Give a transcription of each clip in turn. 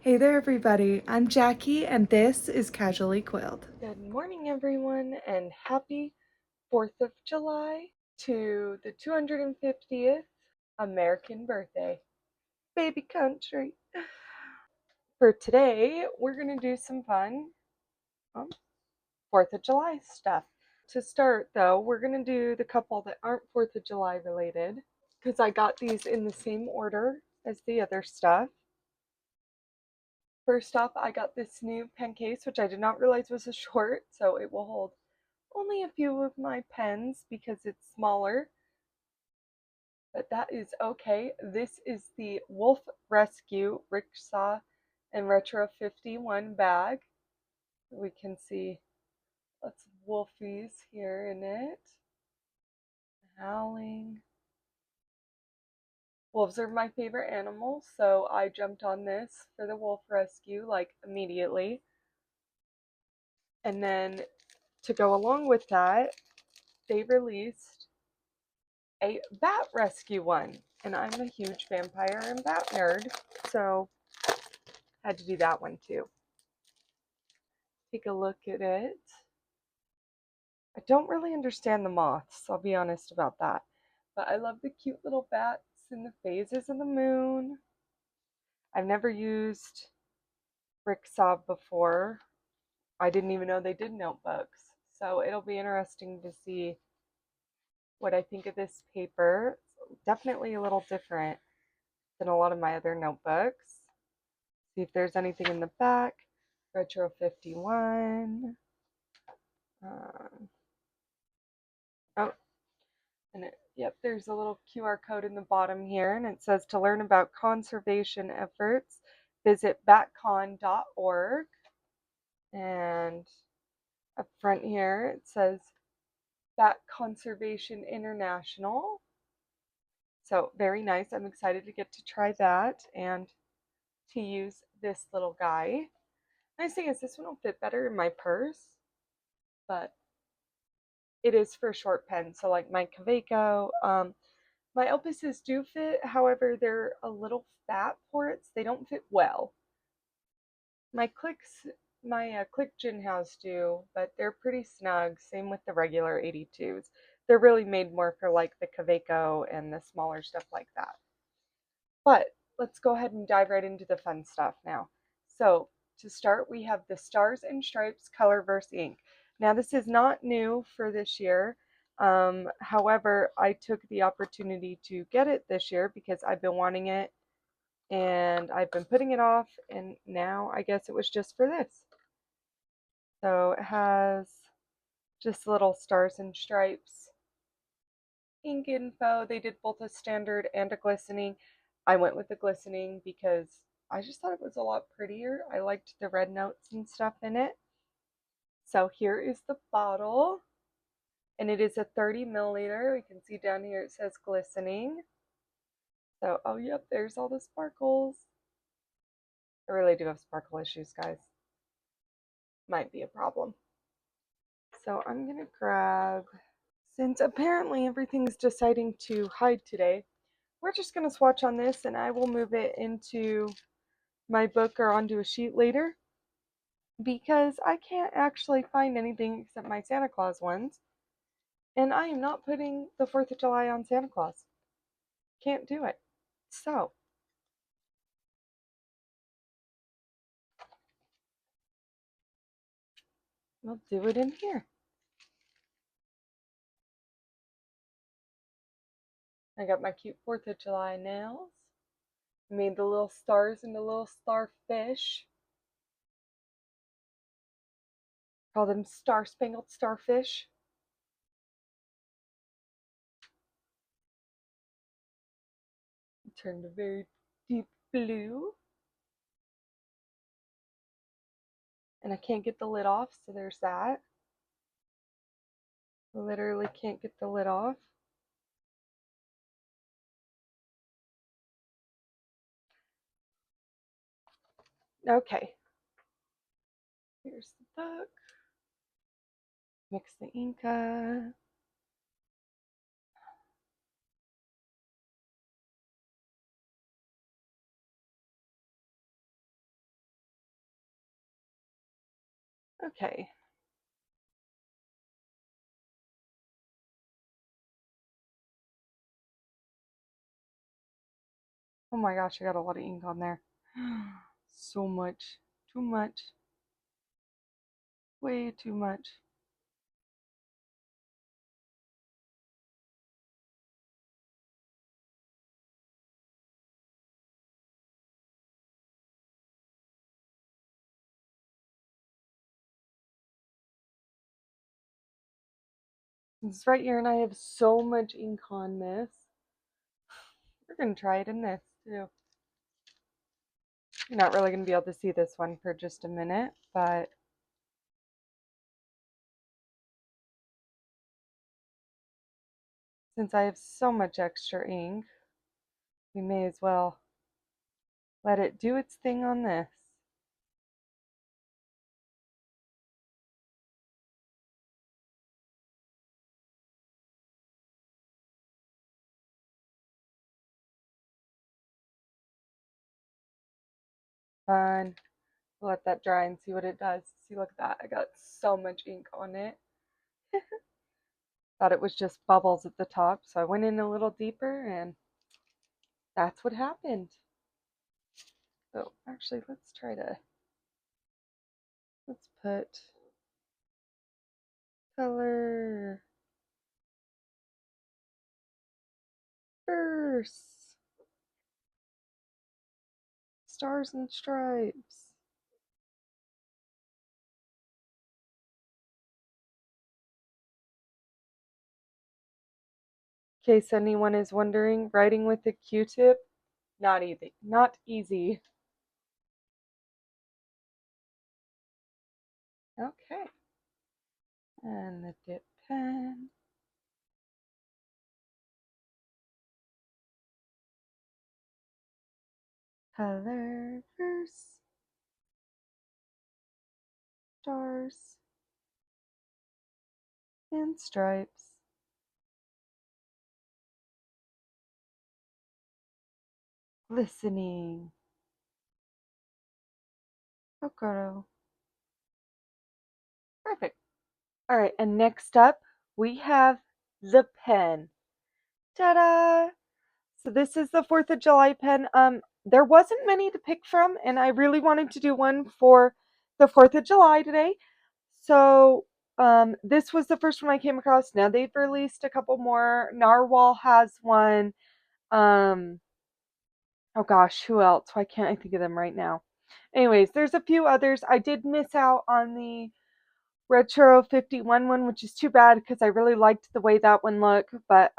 Hey there, everybody. I'm Jackie, and this is Casually Quilled. Good morning, everyone, and happy 4th of July to the 250th American birthday. Baby country. For today, we're going to do some fun 4th of July stuff. To start, though, we're going to do the couple that aren't 4th of July related because I got these in the same order as the other stuff. First off, I got this new pen case, which I did not realize was a short, so it will hold only a few of my pens because it's smaller, but that is okay. This is the Wolf Rescue Rickshaw and Retro 51 bag. We can see lots of wolfies here in it. Howling. Wolves are my favorite animal, so I jumped on this for the wolf rescue like immediately. And then to go along with that, they released a bat rescue one. And I'm a huge vampire and bat nerd, so I had to do that one too. Take a look at it. I don't really understand the moths, I'll be honest about that. But I love the cute little bats and the phases of the moon. I've never used Ricksaw before. I didn't even know they did notebooks. So it'll be interesting to see what I think of this paper. It's definitely a little different than a lot of my other notebooks. See if there's anything in the back. Retro 51. Oh, and yep, there's a little QR code in the bottom here, and it says to learn about conservation efforts, visit batcon.org. And up front here, it says Bat Conservation International. So very nice. I'm excited to get to try that and to use this little guy. Nice thing is this one will fit better in my purse, but it is for short pen. So like my Kaweco, my Opuses do fit. However, they're a little fat ports. They don't fit well. My clicks, my Click Gin House do, but they're pretty snug. Same with the regular 82s. They're really made more for like the Kaweco and the smaller stuff like that. But let's go ahead and dive right into the fun stuff now. So to start, we have the Stars and Stripes Colorverse ink. Now this is not new for this year. However, I took the opportunity to get it this year because I've been wanting it and I've been putting it off, and now I guess it was just for this. So it has just little stars and stripes ink info. They did both a standard and a glistening. I went with the glistening because I just thought it was a lot prettier. I liked the red notes and stuff in it. So here is the bottle, and it is a 30 milliliter. We can see down here it says glistening. So, oh yep, there's all the sparkles. I really do have sparkle issues, guys. Might be a problem. So I'm gonna grab, since apparently everything's deciding to hide today, we're just gonna swatch on this and I will move it into my book or onto a sheet later because I can't actually find anything except my Santa Claus ones. And I am not putting the 4th of July on Santa Claus. Can't do it. So, we'll do it in here. I got my cute 4th of July nails. Made the little stars into little starfish. Call them star-spangled starfish. Turned a very deep blue. And I can't get the lid off, so there's that. Literally can't get the lid off. Okay. Here's the book. Mix the Inca. Okay. Oh my gosh, I got a lot of ink on there. So much. Too much. Way too much. It's right here, and I have so much ink on this. We're going to try it in this too. You're not really going to be able to see this one for just a minute, but since I have so much extra ink, we may as well let it do its thing on this. Fun. Let that dry and see what it does. See, look at that. I got so much ink on it. Thought it was just bubbles at the top, so I went in a little deeper, and that's what happened. So actually, let's put color verse, stars and stripes. In case anyone is wondering, writing with a Q-tip, not easy. Not easy. Okay. And the dip pen. Color verse. Stars and stripes. Glistening. Kokoro. Perfect. All right, and next up we have the pen. Ta-da! So this is the 4th of July pen. There wasn't many to pick from, and I really wanted to do one for the 4th of July today. So this was the first one I came across. Now they've released a couple more. Narwhal has one. Oh gosh, who else? Why can't I think of them right now? Anyways, there's a few others. I did miss out on the Retro 51 one, which is too bad because I really liked the way that one looked. But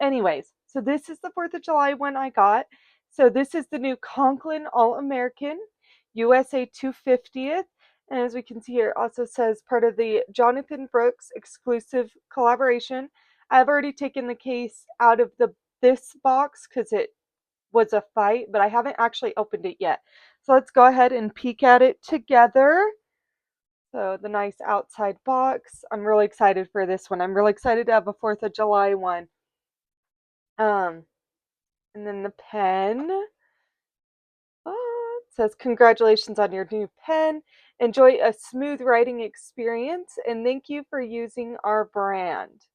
anyways, so this is the 4th of July one I got. So this is the new Conklin All American USA 250th. And as we can see here, it also says part of the Jonathan Brooks exclusive collaboration. I've already taken the case out of this box because it was a fight, but I haven't actually opened it yet. So let's go ahead and peek at it together. So the nice outside box. I'm really excited for this one. I'm really excited to have a 4th of July one. And then the pen. It says, congratulations on your new pen. Enjoy a smooth writing experience, and thank you for using our brand.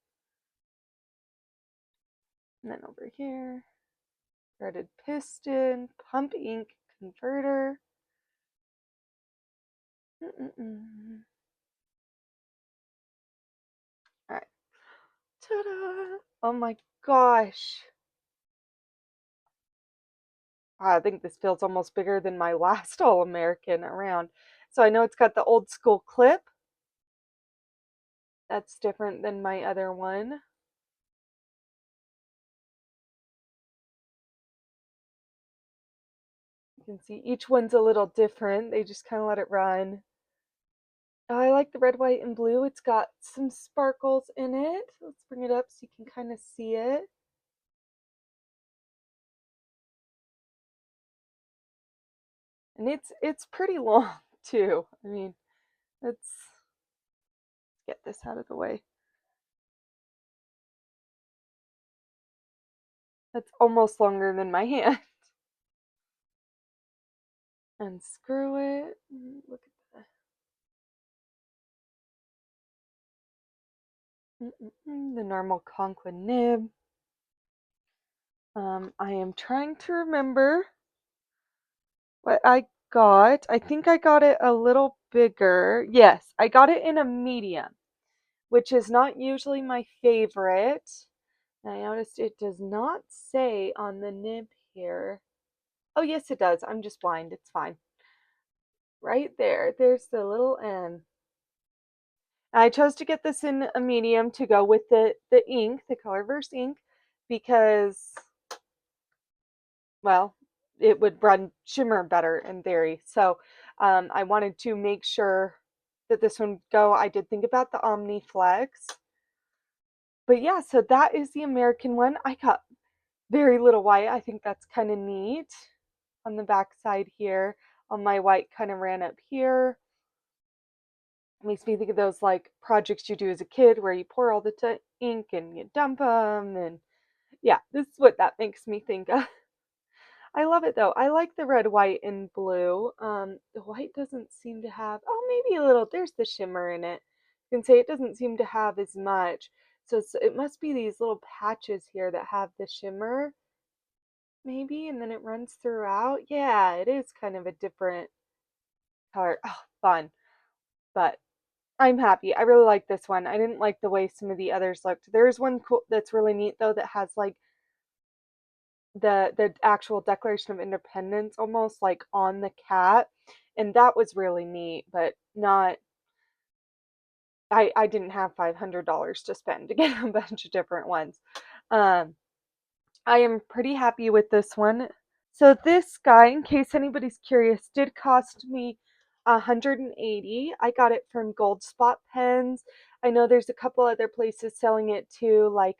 And then over here, threaded piston, pump ink converter. All right. Ta-da! Oh my gosh. I think this feels almost bigger than my last All American around. So I know it's got the old school clip. That's different than my other one. You can see each one's a little different. They just kind of let it run. Oh, I like the red, white, and blue. It's got some sparkles in it. Let's bring it up so you can kind of see it. And it's pretty long too. I mean, let's get this out of the way. That's almost longer than my hand. Unscrew it. Look at that. The normal Conklin nib. I am trying to remember what I got. I think I got it a little bigger. Yes, I got it in a medium, which is not usually my favorite. And I noticed it does not say on the nib here. Oh, yes, it does. I'm just blind. It's fine. Right there. There's the little N. I chose to get this in a medium to go with the ink, the colorverse ink, because, well, it would run shimmer better in theory. So I wanted to make sure that this one would go. I did think about the Omniflex. But yeah, so that is the American one. I got very little white. I think that's kind of neat. On the back side here, all my white kind of ran up here. It makes me think of those like projects you do as a kid where you pour all the ink and you dump them. And yeah, this is what that makes me think of. I love it though. I like the red, white, and blue. The white doesn't seem to have, oh, maybe a little, there's the shimmer in it. You can say it doesn't seem to have as much. So it must be these little patches here that have the shimmer, maybe, and then it runs throughout. Yeah, it is kind of a different color. Oh, fun. But I'm happy. I really like this one. I didn't like the way some of the others looked. There's one cool that's really neat though that has like the actual Declaration of Independence almost like on the cat, and that was really neat, but not. I didn't have $500 to spend to get a bunch of different ones. Um, I am pretty happy with this one. So this guy, in case anybody's curious, did cost me 180. I got it from Gold Spot Pens. I know there's a couple other places selling it too, like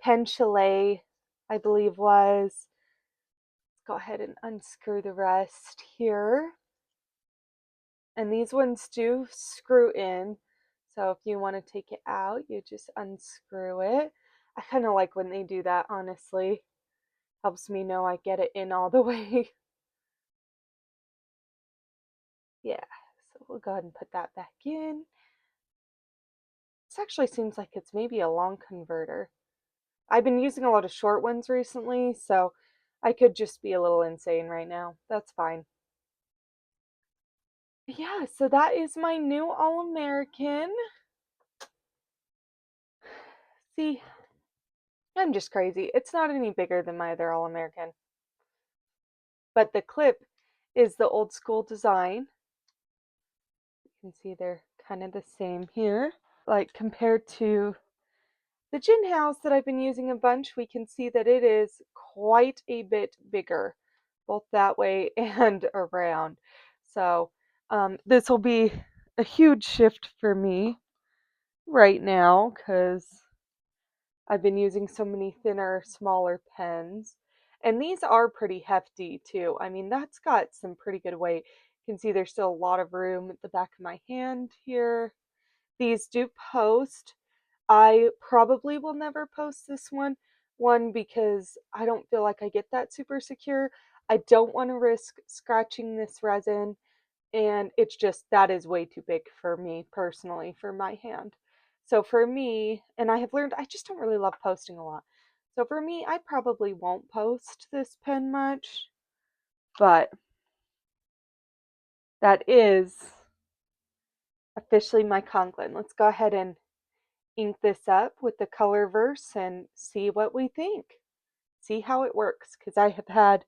Pen Chalet, I believe was. Let's go ahead and unscrew the rest here. And these ones do screw in. So if you want to take it out, you just unscrew it. I kind of like when they do that, honestly. Helps me know I get it in all the way. Yeah, so we'll go ahead and put that back in. This actually seems like it's maybe a long converter. I've been using a lot of short ones recently, so I could just be a little insane right now. That's fine. Yeah, so that is my new All American. See, I'm just crazy. It's not any bigger than my other All American. But the clip is the old school design. You can see they're kind of the same here. Like compared to the gin house that I've been using a bunch, we can see that it is quite a bit bigger, both that way and around. So this will be a huge shift for me right now because I've been using so many thinner, smaller pens. And these are pretty hefty too. I mean, that's got some pretty good weight. You can see there's still a lot of room at the back of my hand here. These do post. I probably will never post this one because I don't feel like I get that super secure. I don't want to risk scratching this resin, and it's just that is way too big for me personally for my hand. So for me, and I have learned I just don't really love posting a lot. So for me, I probably won't post this pen much, but that is officially my Conklin. Let's go ahead and ink this up with the colorverse and see what we think. See how it works, because I have had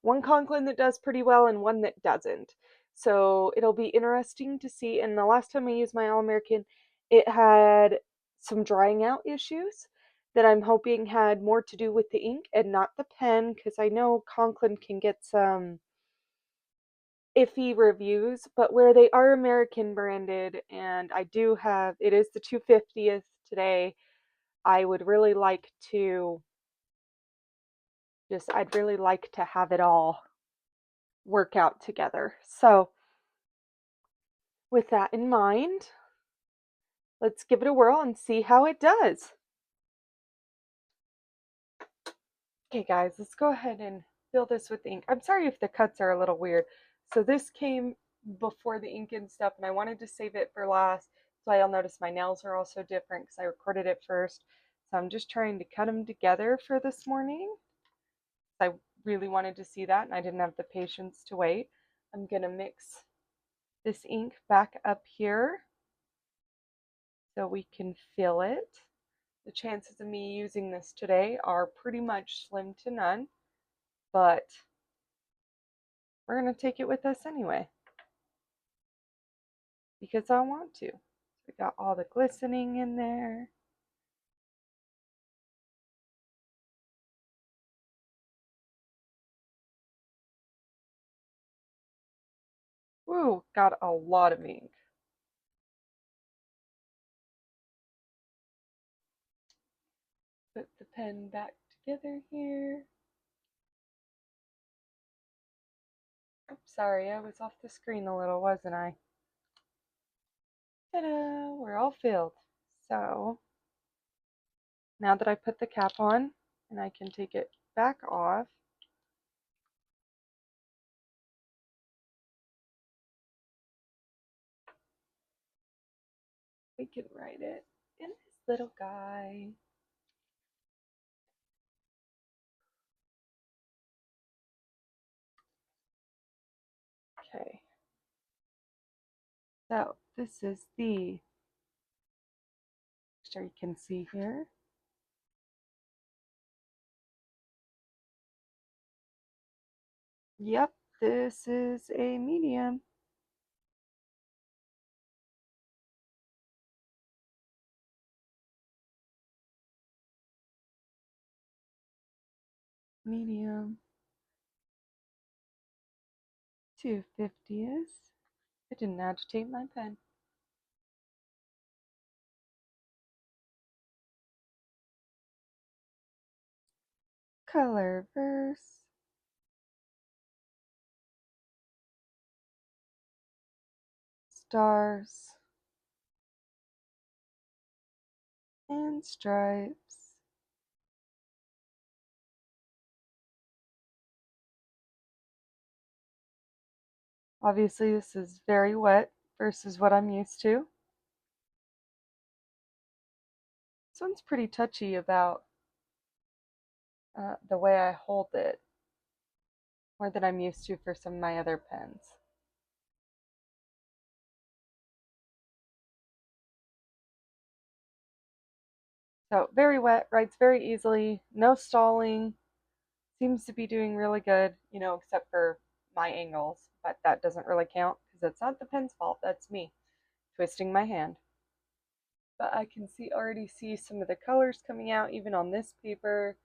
one Conklin that does pretty well and one that doesn't. So it'll be interesting to see. And the last time I used my All American, it had some drying out issues that I'm hoping had more to do with the ink and not the pen, because I know Conklin can get some iffy reviews, but where they are American branded, and I do have, it is the 250th today. I would really like to I'd really like to have it all work out together. So, with that in mind, let's give it a whirl and see how it does. Okay, guys, let's go ahead and fill this with ink. I'm sorry if the cuts are a little weird. So, this came before the ink and stuff, and I wanted to save it for last So you'll notice my nails are also different because I recorded it first. So I'm just trying to cut them together for this morning. I really wanted to see that and I didn't have the patience to wait. I'm going to mix this ink back up here so we can fill it. The chances of me using this today are pretty much slim to none, but we're going to take it with us anyway because I want to. We got all the glistening in there. Woo, got a lot of ink. Put the pen back together here. Oops, sorry, I was off the screen a little, wasn't I? Ta-da! We're all filled. So now that I put the cap on and I can take it back off, we can write it in this little guy. Okay. So this is the, sure you can see here. Yep, this is a medium. Medium 250th. I didn't agitate my pen. Colorverse. Stars. And stripes. Obviously this is very wet versus what I'm used to. This one's pretty touchy about the way I hold it, more than I'm used to for some of my other pens. So very wet, writes very easily, no stalling, seems to be doing really good, you know, except for my angles, but that doesn't really count because it's not the pen's fault, that's me twisting my hand. But I can already see some of the colors coming out even on this paper,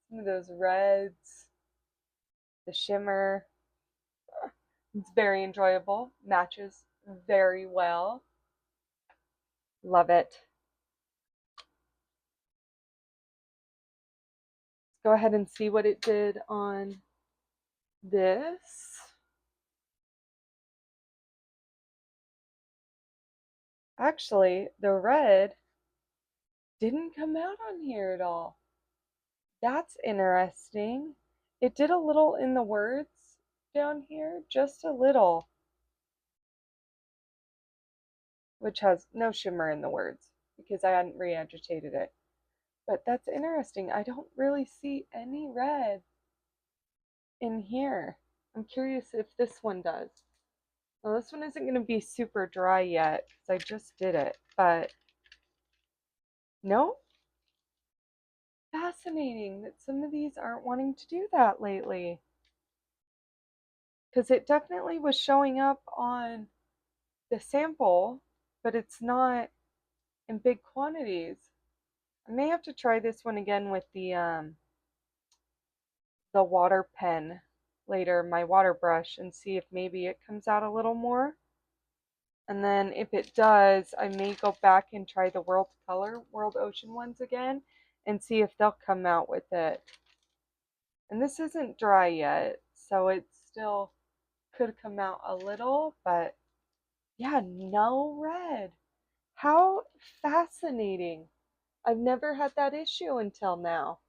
some of those reds, the shimmer. It's very enjoyable, matches very well. Love it. Let's go ahead and see what it did on this. Actually, the red didn't come out on here at all. That's interesting. It did a little in the words down here, just a little, which has no shimmer in the words because I hadn't re-agitated it. But that's interesting. I don't really see any red in here. I'm curious if this one does. Well, this one isn't going to be super dry yet because I just did it, but no. Fascinating that some of these aren't wanting to do that lately. Because it definitely was showing up on the sample, but it's not in big quantities. I may have to try this one again with the water pen later, my water brush, and see if maybe it comes out a little more. And then if it does, I may go back and try the World Ocean ones again and see if they'll come out with it. And this isn't dry yet, so it still could come out a little, but yeah, no red. How fascinating. I've never had that issue until now.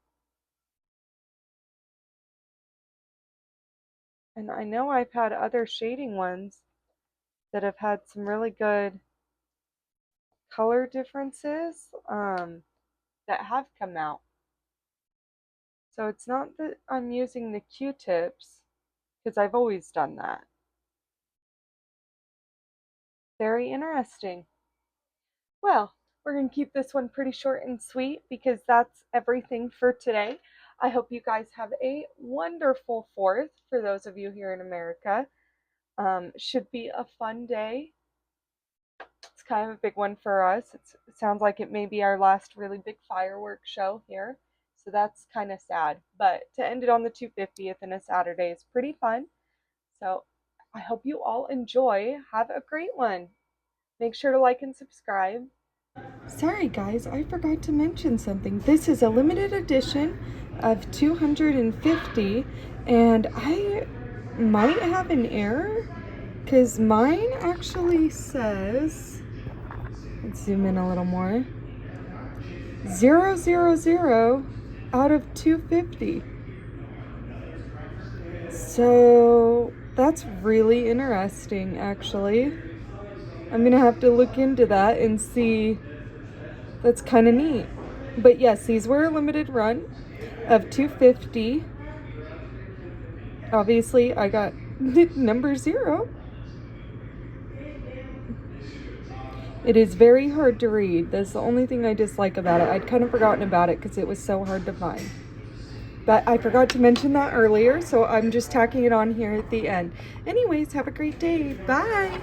And I know I've had other shading ones that have had some really good color differences that have come out. So it's not that I'm using the Q-tips, because I've always done that. Very interesting. Well, we're going to keep this one pretty short and sweet because that's everything for today. I hope you guys have a wonderful 4th for those of you here in America. Should be a fun day. It's kind of a big one for us. It sounds like it may be our last really big fireworks show here. So that's kind of sad. But to end it on the 250th and a Saturday is pretty fun. So I hope you all enjoy. Have a great one. Make sure to like and subscribe. Sorry guys, I forgot to mention something. This is a limited edition of 250 and I might have an error because mine actually says, let's zoom in a little more, 000 out of 250. So that's really interesting actually. I'm gonna have to look into that and see. That's kind of neat. But yes, these were a limited run of 250. Obviously, I got number 0. It is very hard to read. That's the only thing I dislike about it. I'd kind of forgotten about it because it was so hard to find. But I forgot to mention that earlier, so I'm just tacking it on here at the end. Anyways, have a great day. Bye!